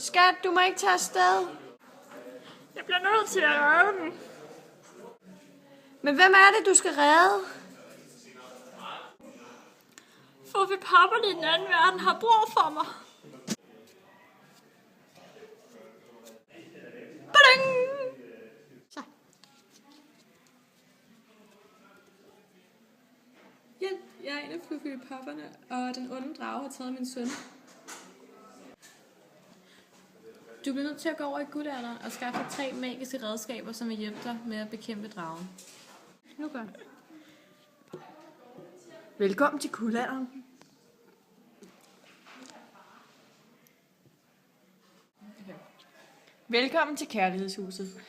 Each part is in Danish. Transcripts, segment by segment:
Skat, du må ikke tage afsted. Jeg bliver nødt til at redde den. Men hvem er det, du skal redde? For vi papperne i den anden verden har brug for mig. Bading! Så. Hjælp, jeg er en af Fluffy-papperne, og den onde drage har taget min søn. Du bliver nødt til at gå over i guldalderen og skaffe 3 magiske redskaber, som vil hjælpe dig med at bekæmpe dragen. Nu gør det. Velkommen til guldalderen. Velkommen til kærlighedshuset.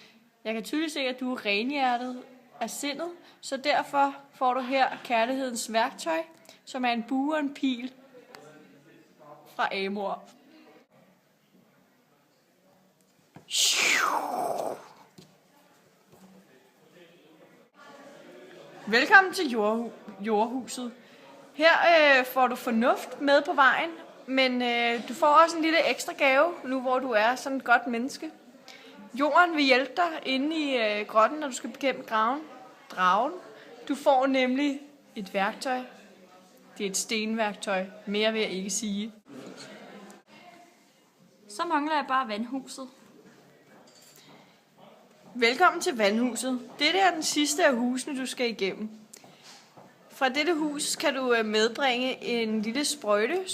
Jeg kan tydeligt se, at du er renhjertet af sindet, så derfor får du her kærlighedens værktøj, som er en bue og en pil fra Amor. Velkommen til jordhuset. Her får du fornuft med på vejen, men du får også en lille ekstra gave, nu hvor du er sådan et godt menneske. Jorden vil hjælpe dig inde i grotten, når du skal bekæmpe dragen. Du får nemlig et værktøj. Det er et stenværktøj. Mere vil jeg ikke sige. Så mangler jeg bare vandhuset. Velkommen til vandhuset. Dette er den sidste af husene, du skal igennem. Fra dette hus kan du medbringe en lille sprøjte,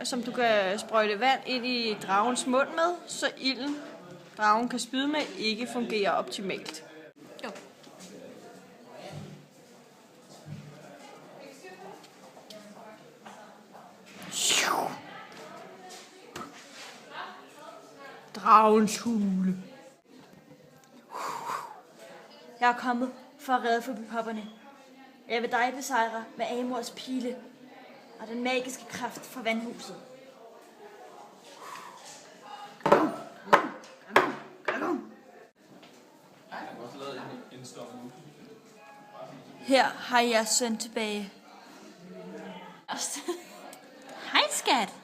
som du kan sprøjte vand ind i dragens mund med, så ilden, dragen kan spyde med, ikke fungerer optimalt. Jo. Dragens hule. Jeg er kommet for at redde Fluffy-papperne. Jeg vil dig besejre med Amors pile og den magiske kraft fra vandhuset. Her har jeg jeres søn tilbage. Hej, skat.